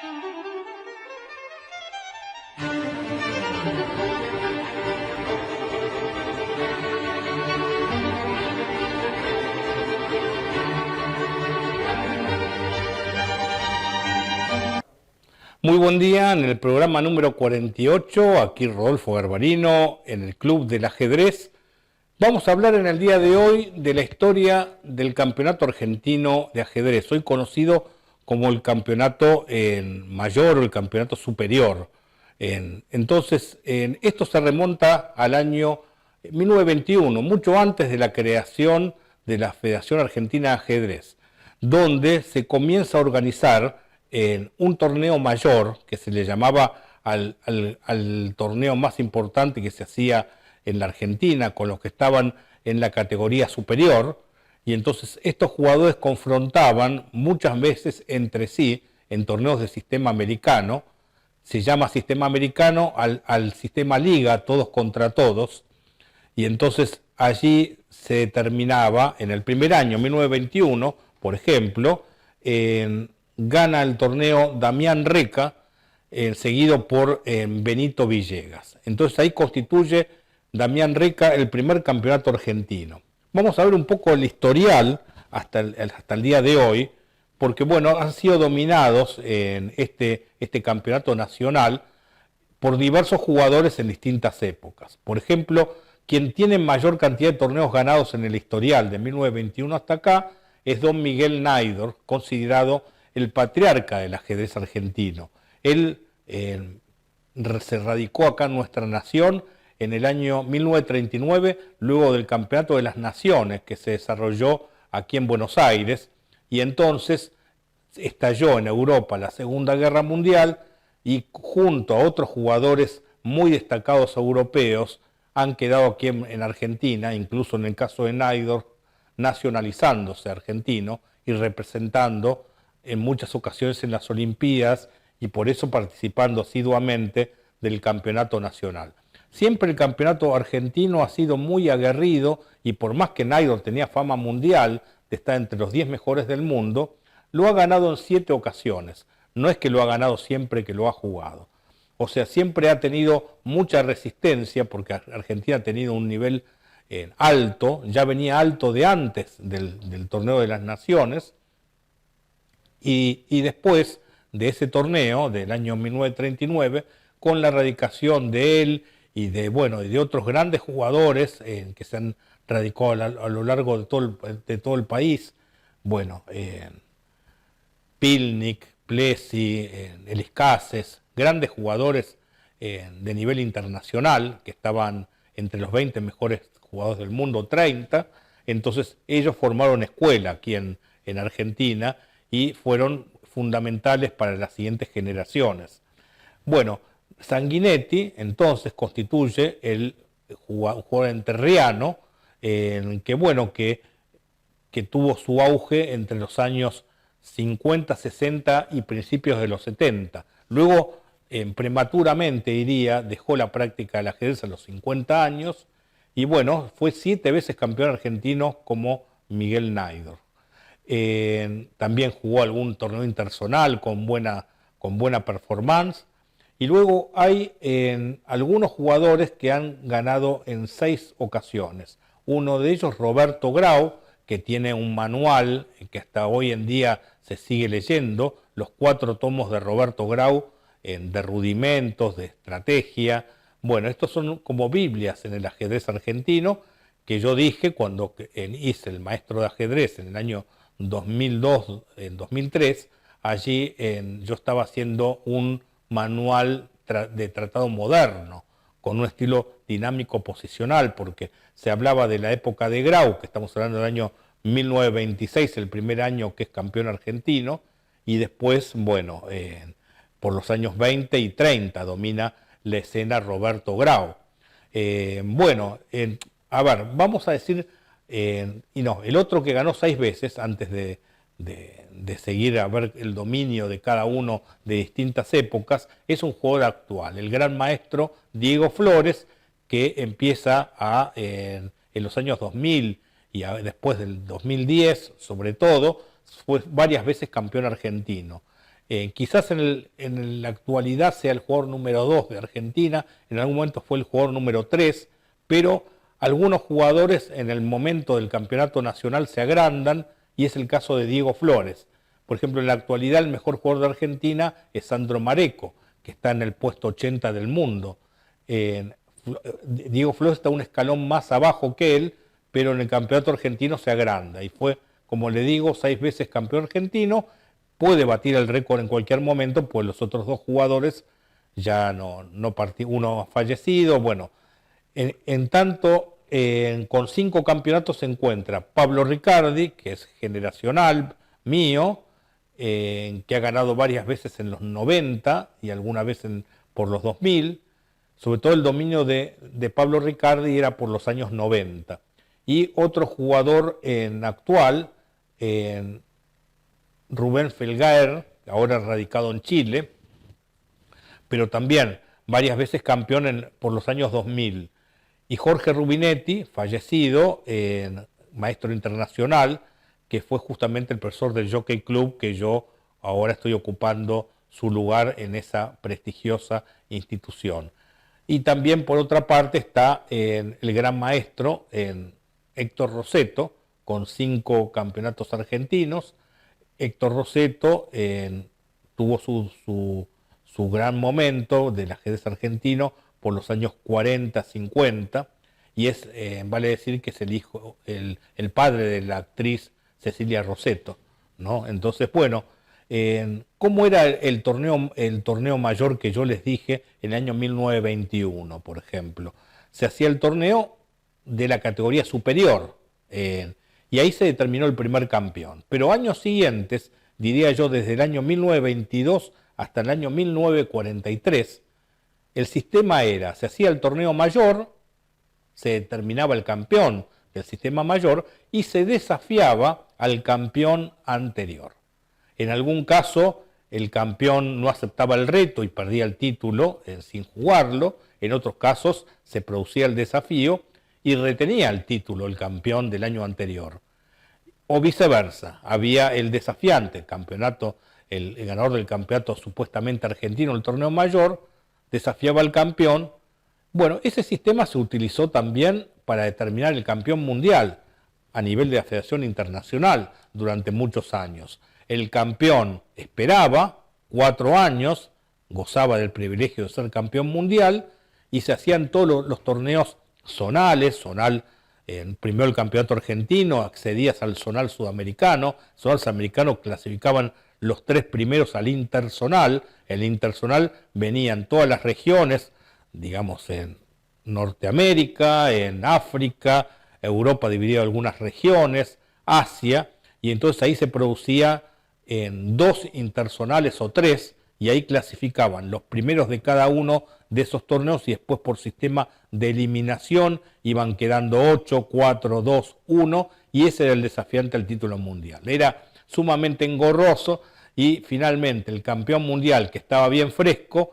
Muy buen día, en el programa número 48, aquí Rodolfo Garbarino, en el Club del Ajedrez. Vamos a hablar en el día de hoy de la historia del Campeonato Argentino de Ajedrez, hoy conocido como el Campeonato Mayor o el Campeonato Superior. Entonces, esto se remonta al año 1921, mucho antes de la creación de la Federación Argentina de Ajedrez, donde se comienza a organizar en un torneo mayor que se le llamaba al torneo más importante que se hacía en la Argentina con los que estaban en la categoría superior, y entonces estos jugadores confrontaban muchas veces entre sí en torneos de sistema americano. Se llama sistema americano al sistema liga, todos contra todos, y entonces allí se determinaba en el primer año, 1921, por ejemplo, gana el torneo Damián Reca, seguido por Benito Villegas. Entonces ahí constituye Damián Reca el primer campeonato argentino. Vamos a ver un poco el historial hasta el día de hoy, porque bueno, han sido dominados en este campeonato nacional por diversos jugadores en distintas épocas. Por ejemplo, quien tiene mayor cantidad de torneos ganados en el historial de 1921 hasta acá es don Miguel Naidor, considerado el patriarca del ajedrez argentino. Él se radicó acá en nuestra nación en el año 1939, luego del Campeonato de las Naciones que se desarrolló aquí en Buenos Aires, y entonces estalló en Europa la Segunda Guerra Mundial y junto a otros jugadores muy destacados europeos han quedado aquí en Argentina, incluso en el caso de Naidor, nacionalizándose argentino y representando en muchas ocasiones en las Olimpiadas y por eso participando asiduamente del campeonato nacional. Siempre el campeonato argentino ha sido muy aguerrido y por más que Naidor tenía fama mundial de estar entre los 10 mejores del mundo, lo ha ganado en 7 ocasiones. No es que lo ha ganado siempre que lo ha jugado. O sea, siempre ha tenido mucha resistencia porque Argentina ha tenido un nivel alto, ya venía alto de antes del torneo de las Naciones. Y después de ese torneo del año 1939, con la radicación de él y de otros grandes jugadores que se han radicado a lo largo de todo el país, Pilnik, Plessi, Elis Cases, grandes jugadores de nivel internacional que estaban entre los 20 mejores jugadores del mundo, 30, entonces ellos formaron escuela aquí en Argentina y fueron fundamentales para las siguientes generaciones. Bueno, Sanguinetti entonces constituye el jugador enterriano que tuvo su auge entre los años 50, 60 y principios de los 70. Luego, prematuramente dejó la práctica del ajedrez a los 50 años y bueno, fue 7 veces campeón argentino como Miguel Naidor. También jugó algún torneo interzonal con buena performance. Y luego hay algunos jugadores que han ganado en 6 ocasiones. Uno de ellos, Roberto Grau, que tiene un manual que hasta hoy en día se sigue leyendo, los 4 tomos de Roberto Grau, de rudimentos, de estrategia. Bueno, estos son como Biblias en el ajedrez argentino, que yo dije cuando hice el maestro de ajedrez en el año 2002, en 2003, allí yo estaba haciendo un manual de tratado moderno, con un estilo dinámico posicional, porque se hablaba de la época de Grau, que estamos hablando del año 1926, el primer año que es campeón argentino, y después, por los años 20 y 30 domina la escena Roberto Grau. Vamos a decir, el otro que ganó 6 veces antes de seguir a ver el dominio de cada uno de distintas épocas, es un jugador actual, el gran maestro Diego Flores, que empieza en los años 2000 y después del 2010, sobre todo, fue varias veces campeón argentino. Quizás en la actualidad sea el jugador número 2 de Argentina, en algún momento fue el jugador número 3, pero algunos jugadores en el momento del campeonato nacional se agrandan, y es el caso de Diego Flores. Por ejemplo, en la actualidad el mejor jugador de Argentina es Sandro Mareco, que está en el puesto 80 del mundo. Diego Flores está un escalón más abajo que él, pero en el campeonato argentino se agranda, y fue, como le digo, 6 veces campeón argentino. Puede batir el récord en cualquier momento, pues los otros dos jugadores ya no uno ha fallecido. Bueno, en tanto, con 5 campeonatos se encuentra Pablo Riccardi, que es generacional mío, que ha ganado varias veces en los 90 y alguna vez por los 2000. Sobre todo el dominio de Pablo Riccardi era por los años 90. Y otro jugador actual, Rubén Felgaer, ahora radicado en Chile, pero también varias veces campeón por los años 2000. Y Jorge Rubinetti, fallecido, maestro internacional, que fue justamente el profesor del Jockey Club, que yo ahora estoy ocupando su lugar en esa prestigiosa institución. Y también, por otra parte, está el gran maestro Héctor Rossetto, con 5 campeonatos argentinos. Héctor Rossetto tuvo su gran momento del ajedrez argentino por los años 40, 50, y vale decir que es el padre de la actriz Cecilia Rossetto, ¿no? Entonces, bueno, ¿cómo era el torneo mayor que yo les dije en el año 1921, por ejemplo? Se hacía el torneo de la categoría superior, y ahí se determinó el primer campeón. Pero años siguientes, diría yo desde el año 1922 hasta el año 1943, el sistema se hacía el torneo mayor, se determinaba el campeón del sistema mayor y se desafiaba al campeón anterior. En algún caso, el campeón no aceptaba el reto y perdía el título sin jugarlo. En otros casos, se producía el desafío y retenía el título el campeón del año anterior. O viceversa, había el desafiante, el ganador del campeonato supuestamente argentino, el torneo mayor, desafiaba al campeón. Bueno, ese sistema se utilizó también para determinar el campeón mundial a nivel de la Federación Internacional durante muchos años. El campeón esperaba 4 años, gozaba del privilegio de ser campeón mundial, y se hacían todos los torneos zonales. Primero el campeonato argentino, accedías al zonal sudamericano. Zonal sudamericano clasificaban los 3 primeros al interzonal. El interzonal venían todas las regiones, digamos en Norteamérica, en África, Europa dividida en algunas regiones, Asia, y entonces ahí se producía en 2 interzonales o 3, y ahí clasificaban los primeros de cada uno de esos torneos, y después por sistema de eliminación iban quedando 8, 4, 2, 1, y ese era el desafiante al título mundial. Era sumamente engorroso, y finalmente el campeón mundial, que estaba bien fresco,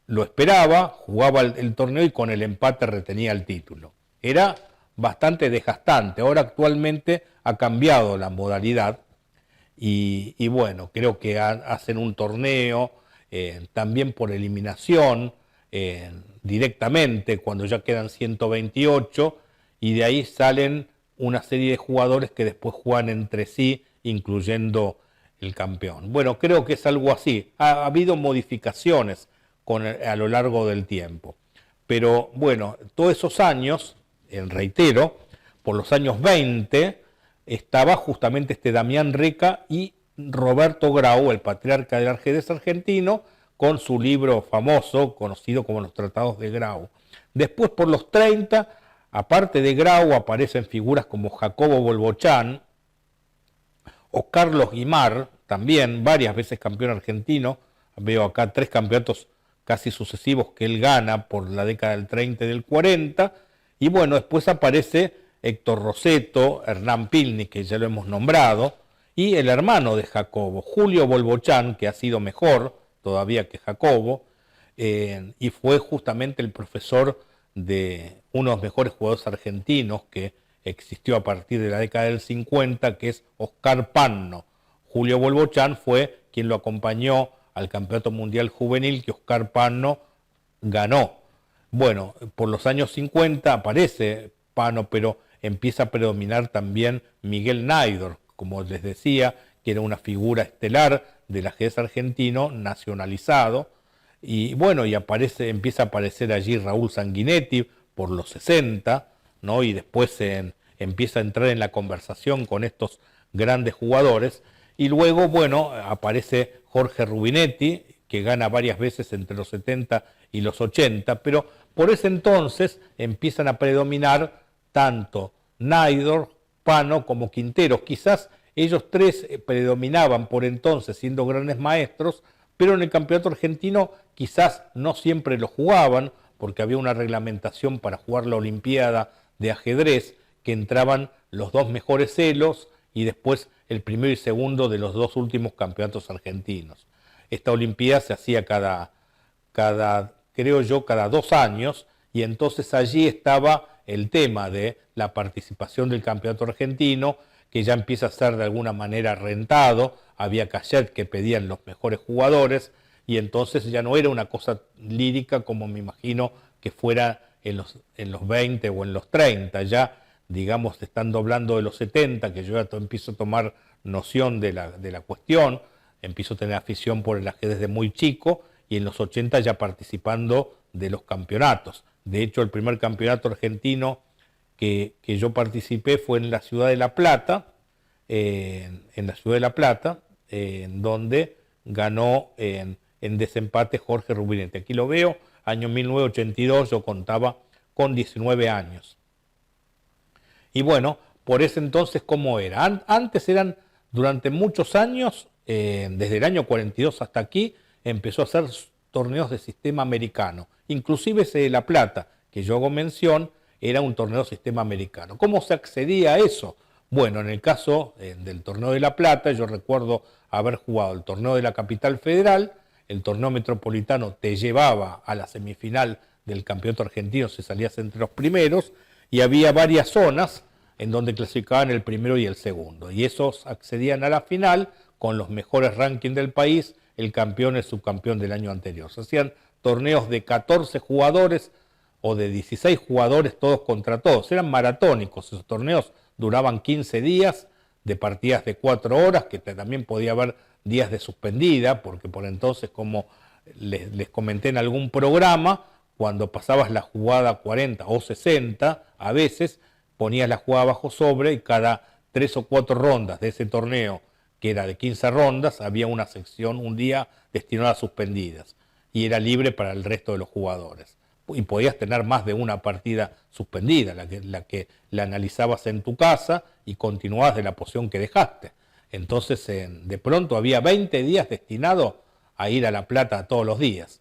lo esperaba, jugaba el torneo y con el empate retenía el título. Era bastante desgastante. Ahora actualmente ha cambiado la modalidad, y bueno, creo que hacen un torneo también por eliminación, directamente cuando ya quedan 128, y de ahí salen una serie de jugadores que después juegan entre sí, incluyendo el campeón. Bueno, creo que es algo así. Ha habido modificaciones a lo largo del tiempo. Pero bueno, todos esos años, reitero, por los años 20, estaba justamente Damián Reca y Roberto Grau, el patriarca del ajedrez argentino, con su libro famoso, conocido como Los Tratados de Grau. Después, por los 30, aparte de Grau, aparecen figuras como Jacobo Bolbochán o Carlos Guimar, también varias veces campeón argentino. Veo acá 3 campeonatos casi sucesivos que él gana por la década del 30 y del 40. Y bueno, después aparece Héctor Rossetto, Hernán Pilni, que ya lo hemos nombrado, y el hermano de Jacobo, Julio Bolbochán, que ha sido mejor todavía que Jacobo, y fue justamente el profesor de uno de los mejores jugadores argentinos que existió a partir de la década del 50, que es Oscar Panno. Julio Bolbochán fue quien lo acompañó al Campeonato Mundial Juvenil que Oscar Pano ganó. Bueno, por los años 50 aparece Pano, pero empieza a predominar también Miguel Naidor, como les decía, que era una figura estelar del ajedrez argentino nacionalizado. Y bueno, y empieza a aparecer allí Raúl Sanguinetti por los 60, ¿no? Y después empieza a entrar en la conversación con estos grandes jugadores. Y luego, bueno, aparece Jorge Rubinetti, que gana varias veces entre los 70 y los 80, pero por ese entonces empiezan a predominar tanto Naidor, Pano como Quinteros. Quizás ellos tres predominaban por entonces siendo grandes maestros, pero en el campeonato argentino quizás no siempre lo jugaban, porque había una reglamentación para jugar la Olimpiada de ajedrez, que entraban los dos mejores elos y después el primero y segundo de los dos últimos campeonatos argentinos. Esta Olimpiada se hacía creo yo, cada 2 años, y entonces allí estaba el tema de la participación del campeonato argentino, que ya empieza a ser de alguna manera rentado. Había cachet que pedían los mejores jugadores, y entonces ya no era una cosa lírica como me imagino que fuera en los 20 o en los 30, ya digamos estando hablando de los 70, que yo ya empiezo a tomar noción de la cuestión, empiezo a tener afición por el ajedrez de muy chico, y en los 80 ya participando de los campeonatos. De hecho, el primer campeonato argentino que yo participé fue en la ciudad de La Plata, en donde ganó en desempate Jorge Rubinetti. Aquí lo veo, año 1982, yo contaba con 19 años. Y bueno, por ese entonces, ¿cómo era? Antes eran, durante muchos años, desde el año 42 hasta aquí, empezó a hacer torneos de sistema americano. Inclusive ese de La Plata, que yo hago mención, era un torneo de sistema americano. ¿Cómo se accedía a eso? Bueno, en el caso del torneo de La Plata, yo recuerdo haber jugado el torneo de la Capital Federal, el torneo metropolitano te llevaba a la semifinal del campeonato argentino si salías entre los primeros, y había varias zonas en donde clasificaban el primero y el segundo, y esos accedían a la final con los mejores rankings del país, el campeón y el subcampeón del año anterior. Se hacían torneos de 14 jugadores o de 16 jugadores todos contra todos, eran maratónicos, esos torneos duraban 15 días de partidas de 4 horas, que también podía haber días de suspendida, porque por entonces, como les comenté en algún programa, cuando pasabas la jugada 40 o 60, a veces ponías la jugada bajo sobre y cada 3 o 4 rondas de ese torneo, que era de 15 rondas, había una sección, un día destinada a suspendidas, y era libre para el resto de los jugadores. Y podías tener más de una partida suspendida, la que la analizabas en tu casa y continuabas de la posición que dejaste. Entonces, de pronto había 20 días destinados a ir a La Plata todos los días.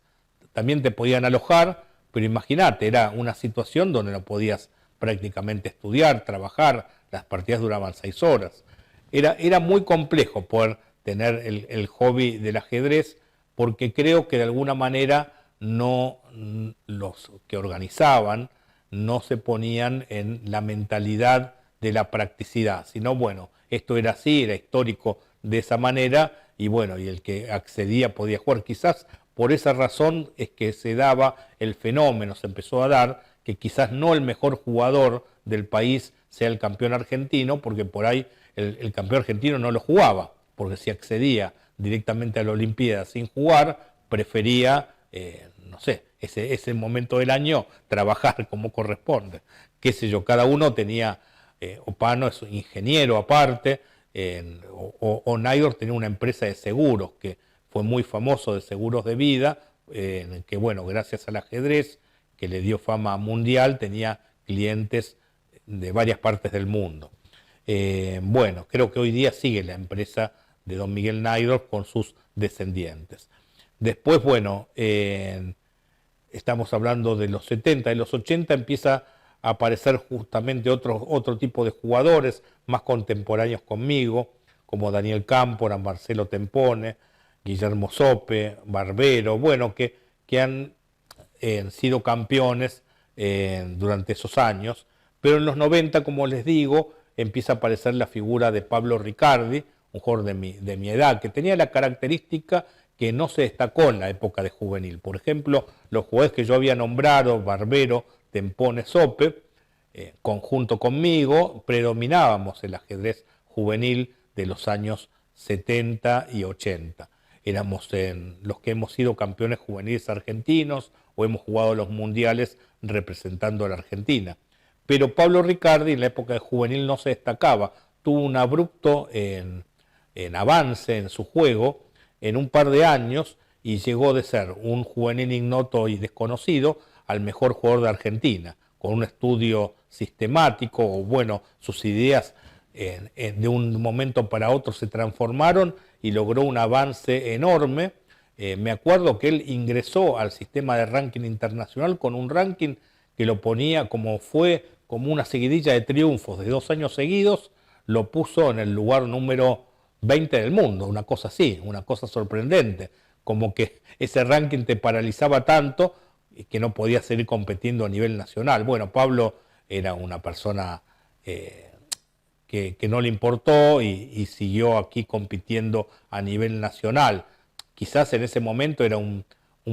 También te podían alojar, pero imagínate, era una situación donde no podías prácticamente estudiar, trabajar, las partidas duraban 6 horas. Era muy complejo poder tener el hobby del ajedrez, porque creo que de alguna manera no los que organizaban no se ponían en la mentalidad de la practicidad, sino bueno, esto era así, era histórico de esa manera, y bueno, y el que accedía podía jugar. Quizás por esa razón es que se daba el fenómeno, se empezó a dar que quizás no el mejor jugador del país sea el campeón argentino, porque por ahí el campeón argentino no lo jugaba, porque si accedía directamente a la Olimpiada sin jugar, prefería, no sé, ese momento del año trabajar como corresponde. Qué sé yo, cada uno tenía, Opano es un ingeniero aparte, o Naidor tenía una empresa de seguros que fue muy famoso, de seguros de vida, que bueno, gracias al ajedrez, que le dio fama mundial, tenía clientes de varias partes del mundo. Bueno, creo que hoy día sigue la empresa de don Miguel Naidor con sus descendientes. Después, bueno, estamos hablando de los 70, en los 80 empieza a aparecer justamente otro tipo de jugadores más contemporáneos conmigo, como Daniel Cámpora, Marcelo Tempone, Guillermo Sope, Barbero, bueno, que han sido campeones durante esos años, pero en los 90, como les digo, empieza a aparecer la figura de Pablo Riccardi, un jugador de mi edad, que tenía la característica que no se destacó en la época de juvenil. Por ejemplo, los jugadores que yo había nombrado, Barbero, Tempone, Sope, conjunto conmigo, predominábamos el ajedrez juvenil de los años 70 y 80. Éramos los que hemos sido campeones juveniles argentinos o hemos jugado los mundiales representando a la Argentina. Pero Pablo Riccardi en la época de juvenil no se destacaba, tuvo un abrupto en avance en su juego en un par de años y llegó de ser un juvenil ignoto y desconocido al mejor jugador de Argentina, con un estudio sistemático, o bueno, sus ideas de un momento para otro se transformaron y logró un avance enorme. Me acuerdo que él ingresó al sistema de ranking internacional con un ranking que lo ponía como una seguidilla de triunfos de 2 años seguidos, lo puso en el lugar número 20 del mundo, una cosa así, una cosa sorprendente, como que ese ranking te paralizaba tanto que no podías seguir compitiendo a nivel nacional. Bueno, Pablo era una persona que no le importó y siguió aquí compitiendo a nivel nacional. Quizás en ese momento era un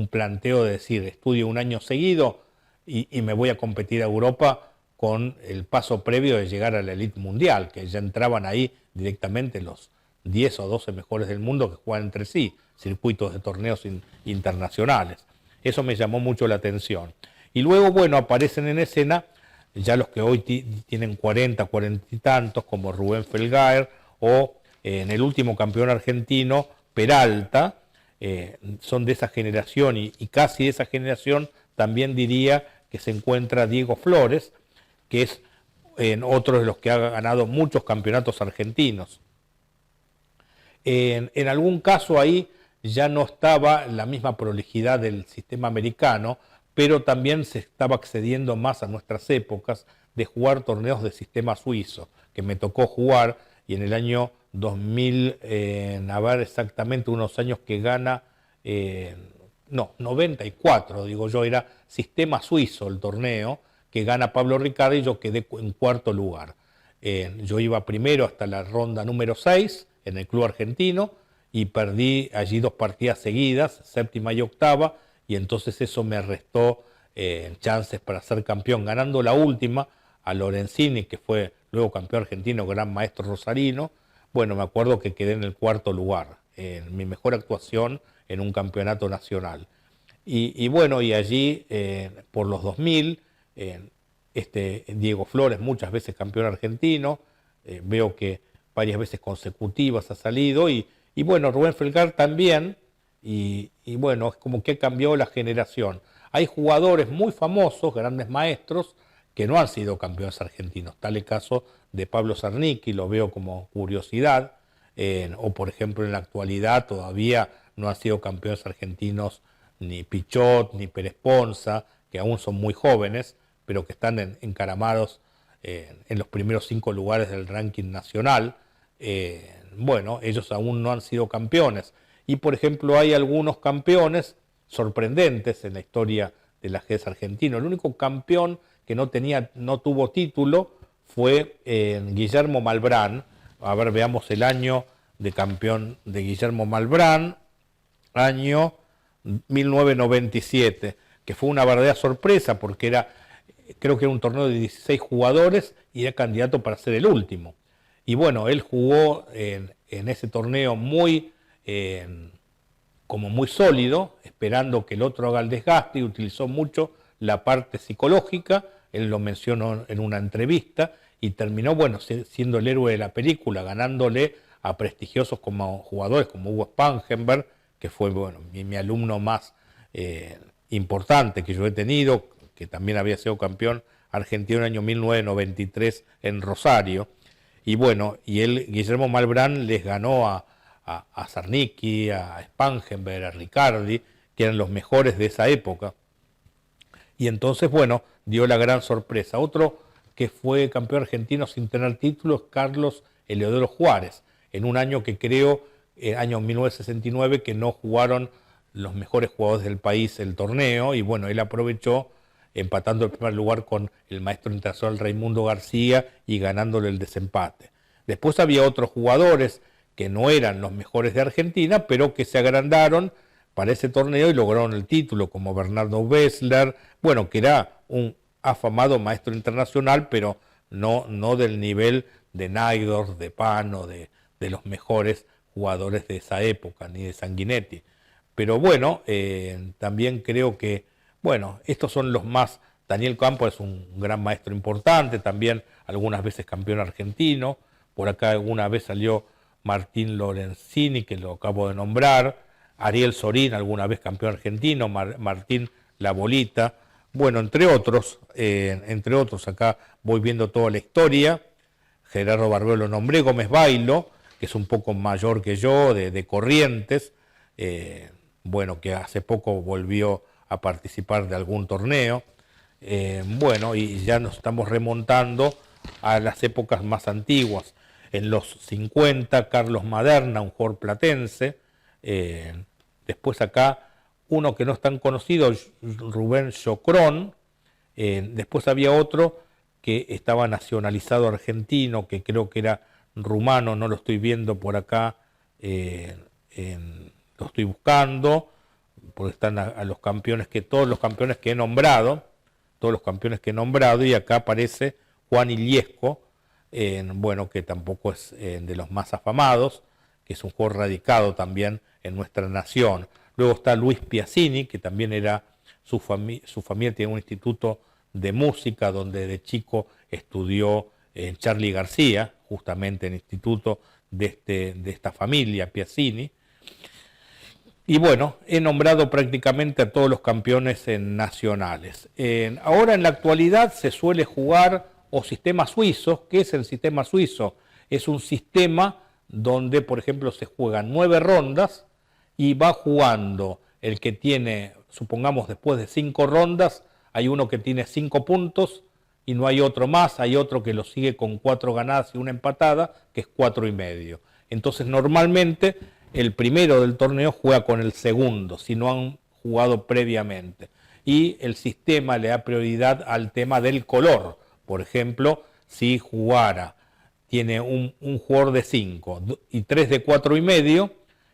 planteo de decir, estudio un año seguido y me voy a competir a Europa con el paso previo de llegar a la elite mundial, que ya entraban ahí directamente los 10 o 12 mejores del mundo que juegan entre sí, circuitos de torneos internacionales. Eso me llamó mucho la atención. Y luego, bueno, aparecen en escena ya los que hoy tienen 40 y tantos, como Rubén Felgaer, o en el último campeón argentino, Peralta, son de esa generación y casi de esa generación también diría que se encuentra Diego Flores, que es otro de los que ha ganado muchos campeonatos argentinos. En algún caso ahí ya no estaba la misma prolijidad del sistema americano, pero también se estaba accediendo más a nuestras épocas de jugar torneos de sistema suizo, que me tocó jugar, y en el año 2000, a ver exactamente unos años que gana, 94, digo yo, era sistema suizo el torneo, que gana Pablo Riccardi y yo quedé en cuarto lugar. Yo iba primero hasta la ronda número 6 en el club argentino y perdí allí 2 partidas seguidas, séptima y octava, y entonces eso me restó chances para ser campeón, ganando la última a Lorenzini, que fue luego campeón argentino, gran maestro rosarino. Bueno, me acuerdo que quedé en el cuarto lugar, en mi mejor actuación en un campeonato nacional. Y bueno, y allí por los 2000, Diego Flores, muchas veces campeón argentino, veo que varias veces consecutivas ha salido, y bueno, Rubén Felgaer también, y bueno, es como que cambió la generación. Hay jugadores muy famosos, grandes maestros, que no han sido campeones argentinos. Tal el caso de Pablo Zarnicki, lo veo como curiosidad, o por ejemplo en la actualidad todavía no han sido campeones argentinos ni Pichot, ni Pérez Ponza, que aún son muy jóvenes, pero que están encaramados en los primeros 5 lugares del ranking nacional. Bueno, ellos aún no han sido campeones. Y por ejemplo hay algunos campeones sorprendentes en la historia del ajedrez argentino. El único campeón que no tuvo título fue Guillermo Malbrán. A ver, veamos el año de campeón de Guillermo Malbrán, año 1997, que fue una verdadera sorpresa porque creo que era un torneo de 16 jugadores y era candidato para ser el último. Y bueno, él jugó en ese torneo como muy sólido, esperando que el otro haga el desgaste, y utilizó mucho la parte psicológica. Él lo mencionó en una entrevista y terminó, bueno, siendo el héroe de la película, ganándole a prestigiosos jugadores como Hugo Spangenberg, que fue, bueno, mi alumno más importante que yo he tenido, que también había sido campeón argentino en el año 1993 en Rosario. Y bueno, Guillermo Malbrán les ganó a Zarnicki, a Spangenberg, a Riccardi, que eran los mejores de esa época. Y entonces, bueno, dio la gran sorpresa. Otro que fue campeón argentino sin tener título es Carlos Eleodoro Juárez, en un año que creo, año 1969, que no jugaron los mejores jugadores del país el torneo, y bueno, él aprovechó empatando el primer lugar con el maestro internacional Raimundo García y ganándole el desempate. Después había otros jugadores que no eran los mejores de Argentina, pero que se agrandaron para ese torneo y lograron el título, como Bernardo Wessler, bueno, que era un afamado maestro internacional, pero no del nivel de Naidorf, de Pano, de los mejores jugadores de esa época, ni de Sanguinetti. Pero bueno, también creo que, bueno, estos son los más. Daniel Campos es un gran maestro importante, también algunas veces campeón argentino. Por acá alguna vez salió Martín Lorenzini, que lo acabo de nombrar. Ariel Sorín, alguna vez campeón argentino. Martín La Bolita. Bueno, entre otros, acá voy viendo toda la historia. Gerardo Barbero lo nombré, Gómez Bailo, que es un poco mayor que yo, de Corrientes, bueno, que hace poco volvió a participar de algún torneo. Bueno, y ya nos estamos remontando a las épocas más antiguas. En los 50, Carlos Maderna, un jugador platense. Después acá, uno que no es tan conocido, Rubén Chocrón. Después había otro que estaba nacionalizado argentino, que creo que era rumano, no lo estoy viendo por acá, lo estoy buscando, porque están a los campeones, todos los campeones que he nombrado, y acá aparece Juan Iliesco, bueno, que tampoco es de los más afamados, que es un jugador radicado también en nuestra nación. Luego está Luis Piazzini, que también era, su familia tiene un instituto de música donde de chico estudió Charly García, justamente en el instituto de esta familia Piazzini. Y bueno, he nombrado prácticamente a todos los campeones nacionales. Ahora en la actualidad se suele jugar o sistema suizo. ¿Qué es el sistema suizo? Es un sistema donde, por ejemplo, se juegan 9 rondas y va jugando el que tiene, supongamos después de 5 rondas, hay uno que tiene 5 puntos y no hay otro más, hay otro que lo sigue con 4 ganadas y una empatada, que es 4,5. Entonces normalmente el primero del torneo juega con el segundo, si no han jugado previamente. Y el sistema le da prioridad al tema del color. Por ejemplo, si tiene un jugador de 5 y 3 de 4,5,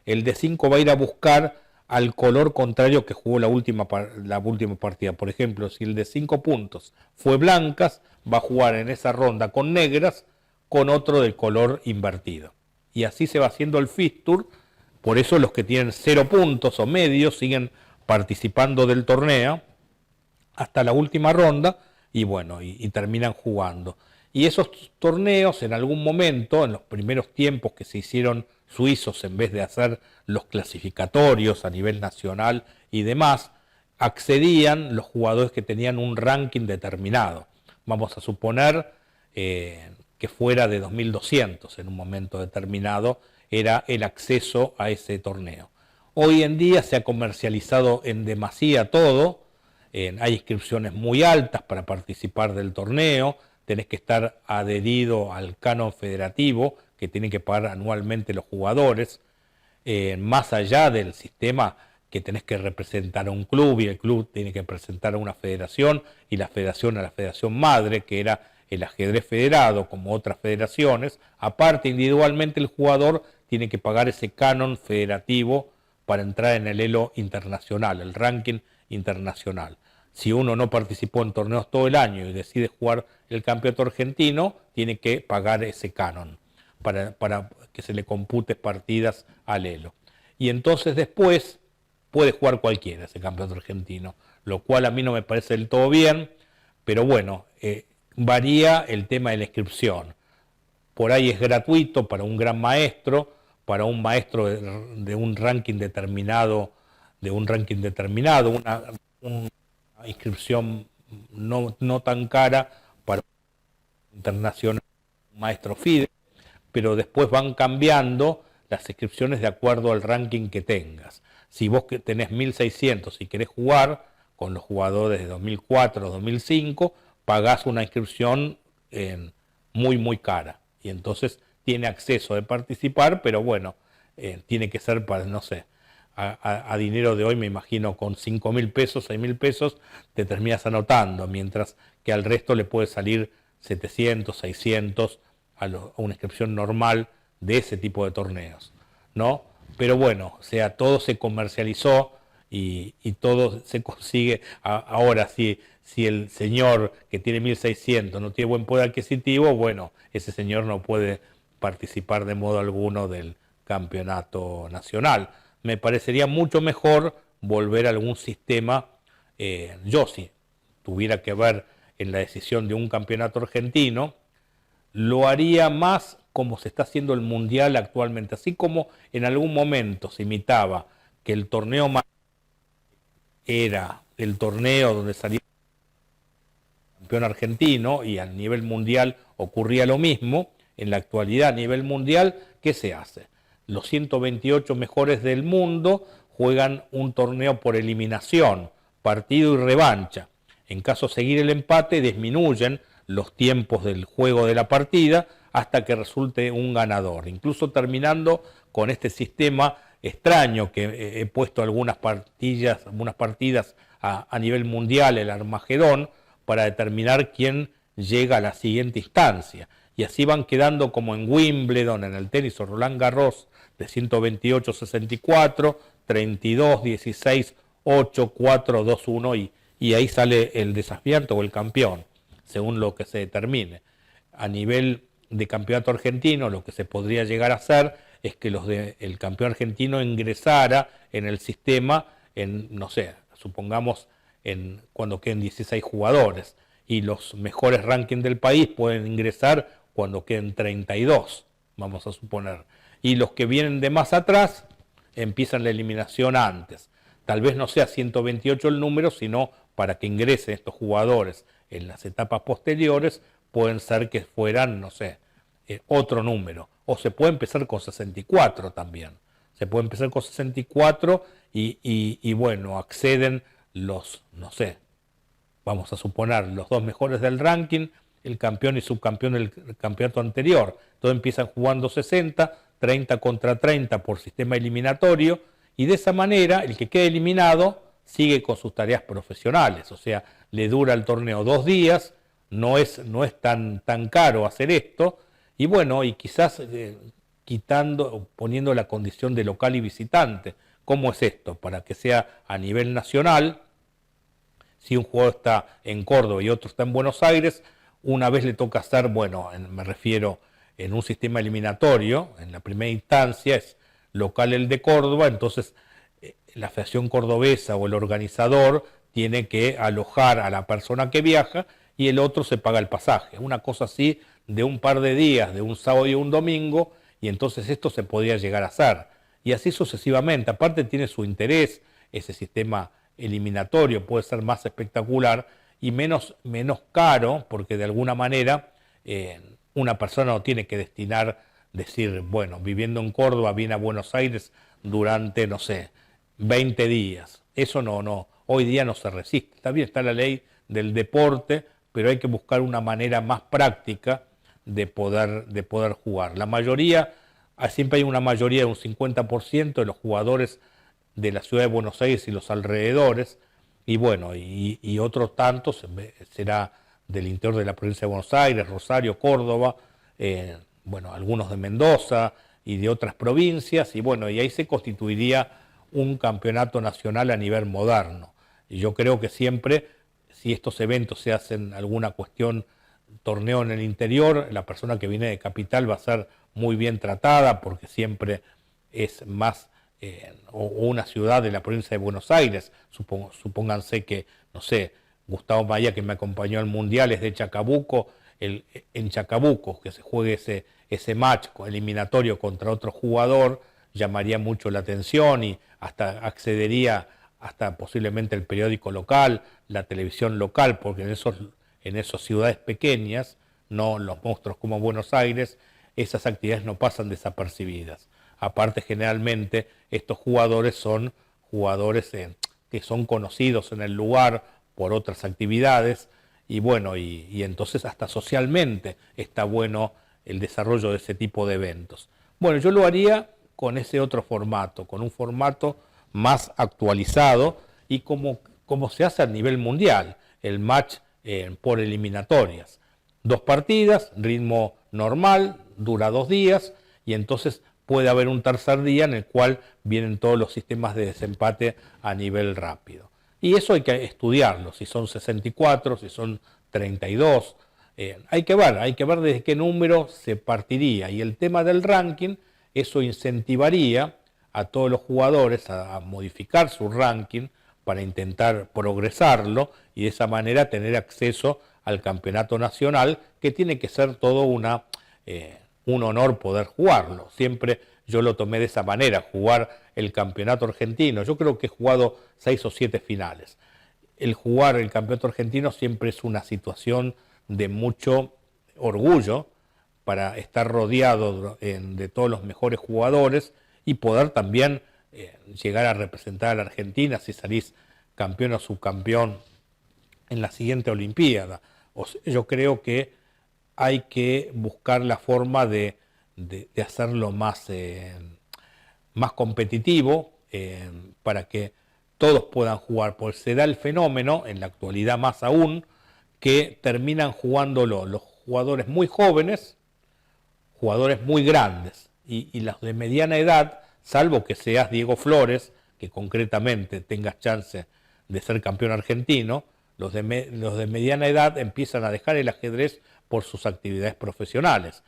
el de 5 va a ir a buscar al color contrario que jugó la última partida. Por ejemplo, si el de 5 puntos fue blancas, va a jugar en esa ronda con negras, con otro del color invertido. Y así se va haciendo el fixture. Por eso los que tienen 0 puntos o medios siguen participando del torneo hasta la última ronda y bueno, y terminan jugando. Y esos torneos en algún momento, en los primeros tiempos que se hicieron suizos, en vez de hacer los clasificatorios a nivel nacional y demás, accedían los jugadores que tenían un ranking determinado. Vamos a suponer que fuera de 2.200 en un momento determinado, era el acceso a ese torneo. Hoy en día se ha comercializado en demasía todo, hay inscripciones muy altas para participar del torneo, tenés que estar adherido al canon federativo que tienen que pagar anualmente los jugadores, más allá del sistema que tenés que representar a un club y el club tiene que presentar a una federación y la federación a la federación madre, que era el ajedrez federado, como otras federaciones. Aparte, individualmente el jugador tiene que pagar ese canon federativo para entrar en el elo internacional, el ranking internacional. Si uno no participó en torneos todo el año y decide jugar el campeonato argentino, tiene que pagar ese canon para que se le compute partidas al elo. Y entonces después puede jugar cualquiera ese campeonato argentino, lo cual a mí no me parece del todo bien, pero bueno, varía el tema de la inscripción. Por ahí es gratuito para un gran maestro, para un maestro de un ranking determinado, una inscripción no tan cara para un internacional, un maestro FIDE, pero después van cambiando las inscripciones de acuerdo al ranking que tengas. Si vos tenés 1.600 y querés jugar con los jugadores de 2004 o 2005, pagás una inscripción muy, muy cara. Y entonces tiene acceso de participar, pero bueno, tiene que ser para, no sé, a dinero de hoy me imagino con 5.000 pesos, 6.000 pesos, te terminas anotando, mientras que al resto le puede salir 700, 600 a una inscripción normal de ese tipo de torneos, ¿no? Pero bueno, o sea, todo se comercializó y todo se consigue. Ahora, si el señor que tiene 1.600 no tiene buen poder adquisitivo, bueno, ese señor no puede participar de modo alguno del campeonato nacional. Me parecería mucho mejor volver a algún sistema. Yo, si tuviera que ver en la decisión de un campeonato argentino, lo haría más como se está haciendo el mundial actualmente, así como en algún momento se imitaba que el torneo más era el torneo donde salía el campeón argentino y a nivel mundial ocurría lo mismo. En la actualidad a nivel mundial, ¿qué se hace? Los 128 mejores del mundo juegan un torneo por eliminación, partido y revancha. En caso de seguir el empate, disminuyen los tiempos del juego de la partida hasta que resulte un ganador, incluso terminando con este sistema extraño que he puesto algunas partidas a nivel mundial, el Armagedón, para determinar quién llega a la siguiente instancia. Y así van quedando como en Wimbledon, en el tenis o Roland Garros, de 128-64, 32-16, 8, 4, 2, 1 y ahí sale el desafiante o el campeón, según lo que se determine. A nivel de campeonato argentino, lo que se podría llegar a hacer es que el campeón argentino ingresara en el sistema, no sé, supongamos cuando queden 16 jugadores, y los mejores rankings del país pueden ingresar cuando queden 32, vamos a suponer. Y los que vienen de más atrás empiezan la eliminación antes. Tal vez no sea 128 el número, sino para que ingresen estos jugadores en las etapas posteriores, pueden ser que fueran, no sé, otro número. O se puede empezar con 64 también. Se puede empezar con 64 y bueno, acceden los, no sé, vamos a suponer, los dos mejores del ranking, el campeón y subcampeón del campeonato anterior. Entonces empiezan jugando 60, 30 contra 30 por sistema eliminatorio, y de esa manera el que quede eliminado sigue con sus tareas profesionales, o sea, le dura el torneo 2 días, no es tan caro hacer esto, y bueno, y quizás poniendo la condición de local y visitante. ¿Cómo es esto? Para que sea a nivel nacional, si un jugador está en Córdoba y otro está en Buenos Aires, una vez le toca estar, bueno, me refiero en un sistema eliminatorio, en la primera instancia es local el de Córdoba, entonces la Federación Cordobesa o el organizador tiene que alojar a la persona que viaja y el otro se paga el pasaje. Una cosa así de un par de días, de un sábado y un domingo, y entonces esto se podría llegar a hacer. Y así sucesivamente. Aparte tiene su interés ese sistema eliminatorio, puede ser más espectacular y menos caro, porque de alguna manera una persona no tiene que decir, bueno, viviendo en Córdoba viene a Buenos Aires durante, no sé, 20 días. Eso no, hoy día no se resiste. También está la ley del deporte, pero hay que buscar una manera más práctica de poder jugar. La mayoría, siempre hay una mayoría de un 50% de los jugadores de la ciudad de Buenos Aires y los alrededores, y bueno, y otros tantos será del interior de la provincia de Buenos Aires, Rosario, Córdoba, bueno, algunos de Mendoza y de otras provincias, y bueno, y ahí se constituiría un campeonato nacional a nivel moderno. Y yo creo que siempre, si estos eventos se hacen alguna cuestión, torneo en el interior, la persona que viene de capital va a ser muy bien tratada, porque siempre es más, o una ciudad de la provincia de Buenos Aires, supónganse que, no sé, Gustavo Maía, que me acompañó al Mundial, es de Chacabuco, en Chacabuco, que se juegue ese match eliminatorio contra otro jugador, llamaría mucho la atención y hasta accedería hasta posiblemente el periódico local, la televisión local, porque en esas ciudades pequeñas, no los monstruos como Buenos Aires, esas actividades no pasan desapercibidas. Aparte, generalmente estos jugadores son jugadores que son conocidos en el lugar por otras actividades, y bueno, y entonces hasta socialmente está bueno el desarrollo de ese tipo de eventos. Bueno, yo lo haría con ese otro formato, con un formato más actualizado y como se hace a nivel mundial, el match por eliminatorias. 2 partidas, ritmo normal, dura 2 días, y entonces puede haber un tercer día en el cual vienen todos los sistemas de desempate a nivel rápido. Y eso hay que estudiarlo, si son 64, si son 32, hay que ver desde qué número se partiría. Y el tema del ranking, eso incentivaría a todos los jugadores a modificar su ranking para intentar progresarlo y de esa manera tener acceso al campeonato nacional, que tiene que ser todo un honor poder jugarlo. Siempre yo lo tomé de esa manera, jugar el campeonato argentino. Yo creo que he jugado 6 o 7 finales. El jugar el campeonato argentino siempre es una situación de mucho orgullo para estar rodeado de todos los mejores jugadores y poder también llegar a representar a la Argentina si salís campeón o subcampeón en la siguiente Olimpiada. Yo creo que hay que buscar la forma de hacerlo más competitivo para que todos puedan jugar, porque se da el fenómeno, en la actualidad más aún, que terminan jugándolo los jugadores muy jóvenes, jugadores muy grandes, y los de mediana edad, salvo que seas Diego Flores, que concretamente tengas chance de ser campeón argentino, los de mediana edad empiezan a dejar el ajedrez por sus actividades profesionales.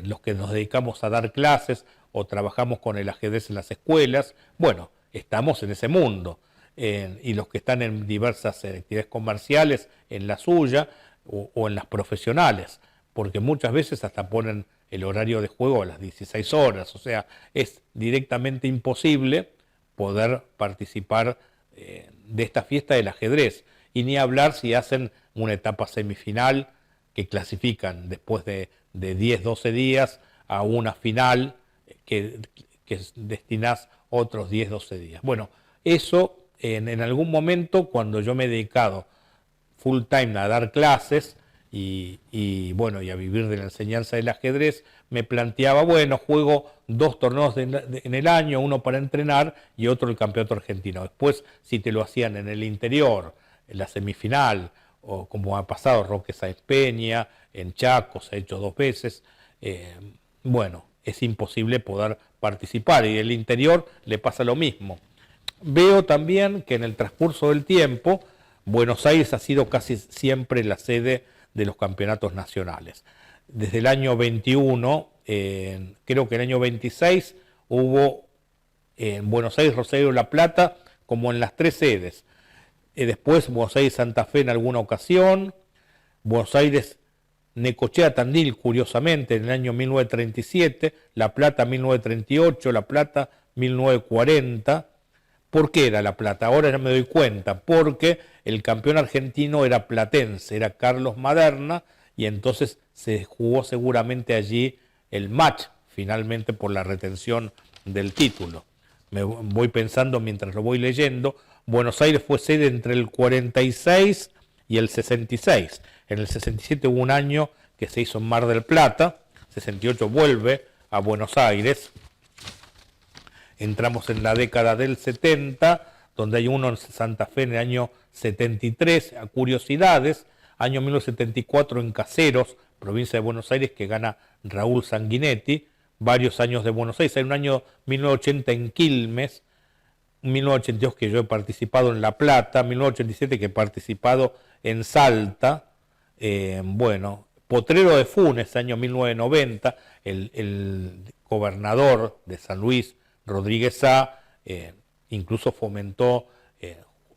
Los que nos dedicamos a dar clases o trabajamos con el ajedrez en las escuelas, bueno, estamos en ese mundo. Y los que están en diversas actividades comerciales, en la suya o en las profesionales, porque muchas veces hasta ponen el horario de juego a las 16 horas, o sea, es directamente imposible poder participar de esta fiesta del ajedrez, y ni hablar si hacen una etapa semifinal que clasifican después de 10, 12 días a una final que destinás otros 10, 12 días. Bueno, eso en algún momento, cuando yo me he dedicado full time a dar clases y a vivir de la enseñanza del ajedrez, me planteaba, bueno, juego 2 torneos en el año, uno para entrenar y otro el campeonato argentino. Después, si te lo hacían en el interior, en la semifinal, o como ha pasado Roque Sáenz Peña, en Chaco se ha hecho 2 veces, es imposible poder participar, y en el interior le pasa lo mismo. Veo también que en el transcurso del tiempo, Buenos Aires ha sido casi siempre la sede de los campeonatos nacionales. Desde el año 21, creo que el año 26, hubo en Buenos Aires, Rosario, La Plata, como en las 3 sedes. Después Buenos Aires, Santa Fe en alguna ocasión, Buenos Aires, Necochea, Tandil, curiosamente, en el año 1937, La Plata 1938, La Plata 1940. ¿Por qué era La Plata? Ahora ya me doy cuenta, porque el campeón argentino era platense, era Carlos Maderna, y entonces se jugó seguramente allí el match, finalmente por la retención del título. Me voy pensando mientras lo voy leyendo. Buenos Aires fue sede entre el 46 y el 66. En el 67 hubo un año que se hizo en Mar del Plata, 68 vuelve a Buenos Aires. Entramos en la década del 70, donde hay uno en Santa Fe en el año 73, a curiosidades, año 1974 en Caseros, provincia de Buenos Aires, que gana Raúl Sanguinetti, varios años de Buenos Aires, hay un año 1980 en Quilmes, 1982 que yo he participado en La Plata, 1987 que he participado en Salta, Potrero de Funes, año 1990, el gobernador de San Luis, Rodríguez Sá, incluso fomentó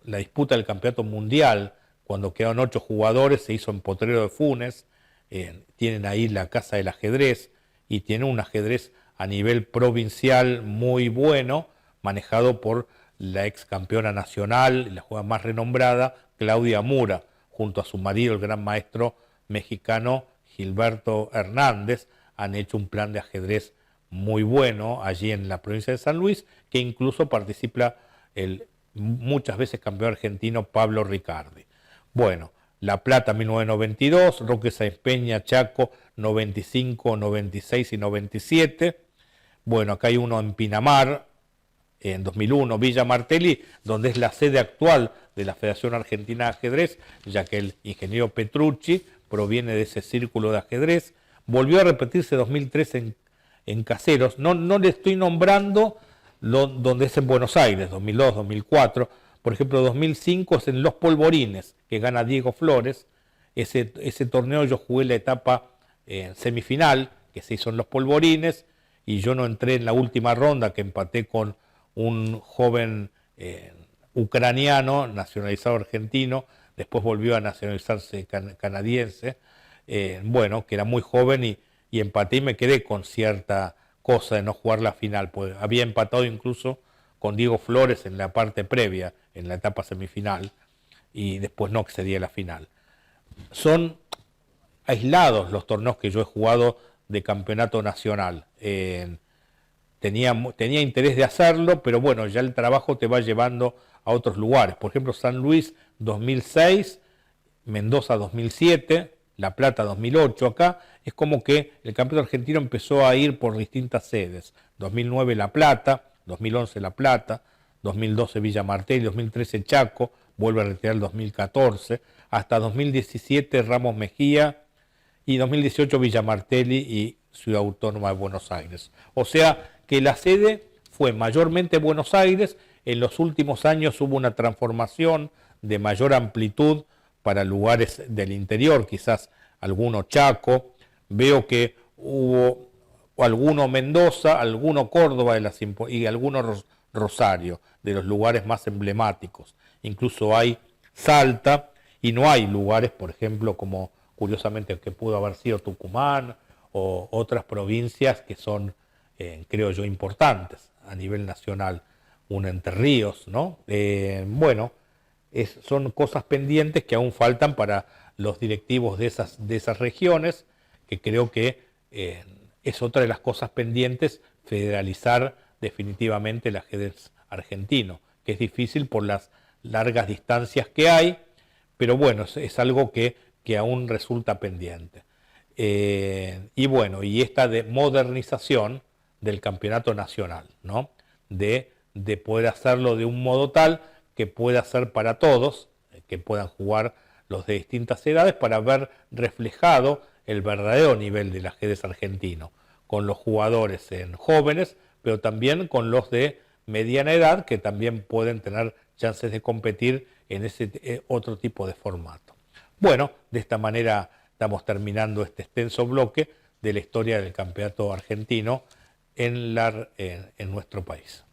la disputa del campeonato mundial. Cuando quedaron 8 jugadores, se hizo en Potrero de Funes. Tienen ahí la casa del ajedrez y tienen un ajedrez a nivel provincial muy bueno, manejado por la ex campeona nacional, la jugadora más renombrada, Claudia Mura, junto a su marido, el gran maestro mexicano Gilberto Hernández. Han hecho un plan de ajedrez muy bueno allí en la provincia de San Luis, que incluso participa el muchas veces campeón argentino Pablo Ricardi. Bueno, La Plata 1992, Roque Sáenz Peña, Chaco 95, 96 y 97. Bueno, acá hay uno en Pinamar, en 2001, Villa Martelli, donde es la sede actual de la Federación Argentina de Ajedrez, ya que el ingeniero Petrucci proviene de ese círculo de ajedrez. Volvió a repetirse 2003 en Caseros. No le estoy nombrando donde es en Buenos Aires, 2002, 2004. Por ejemplo, 2005 es en Los Polvorines, que gana Diego Flores. Ese torneo yo jugué la etapa semifinal, que se hizo en Los Polvorines, y yo no entré en la última ronda, que empaté con un joven ucraniano, nacionalizado argentino, después volvió a nacionalizarse canadiense, bueno, que era muy joven y empaté y me quedé con cierta cosa de no jugar la final, pues había empatado incluso con Diego Flores en la parte previa, en la etapa semifinal, y después no accedí a la final. Son aislados los torneos que yo he jugado de campeonato nacional. Tenía interés de hacerlo, pero bueno, ya el trabajo te va llevando a otros lugares. Por ejemplo, San Luis 2006, Mendoza 2007, La Plata 2008. Acá es como que el campeonato argentino empezó a ir por distintas sedes. 2009 La Plata, 2011 La Plata, 2012 Villa Martelli, 2013 Chaco, vuelve a retirar el 2014, hasta 2017 Ramos Mejía y 2018 Villa Martelli y Ciudad Autónoma de Buenos Aires. O sea que la sede fue mayormente Buenos Aires. En los últimos años hubo una transformación de mayor amplitud para lugares del interior, quizás alguno Chaco. Veo que hubo alguno Mendoza, alguno Córdoba y alguno Rosario, de los lugares más emblemáticos. Incluso hay Salta y no hay lugares, por ejemplo, como curiosamente que pudo haber sido Tucumán o otras provincias que son, creo yo, importantes a nivel nacional, un Entre Ríos, ¿no? Bueno, son cosas pendientes que aún faltan para los directivos de esas regiones, que creo que es otra de las cosas pendientes, federalizar definitivamente el ajedrez argentino, que es difícil por las largas distancias que hay, pero bueno, es algo que aún resulta pendiente. Y bueno, y esta de modernización del campeonato nacional, ¿no? De poder hacerlo de un modo tal que pueda ser para todos, que puedan jugar los de distintas edades para ver reflejado el verdadero nivel del ajedrez argentino, con los jugadores jóvenes, pero también con los de mediana edad que también pueden tener chances de competir en ese otro tipo de formato. Bueno, de esta manera estamos terminando este extenso bloque de la historia del campeonato argentino en nuestro país.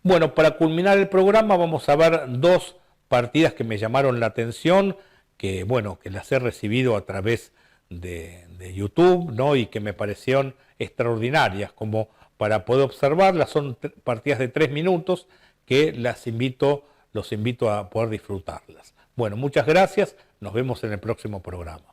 Bueno, para culminar el programa vamos a ver dos partidas que me llamaron la atención, que bueno, que las he recibido a través de YouTube, ¿no? Y que me parecieron extraordinarias, como para poder observarlas. Son partidas de 3 minutos que los invito a poder disfrutarlas. Bueno, muchas gracias, nos vemos en el próximo programa.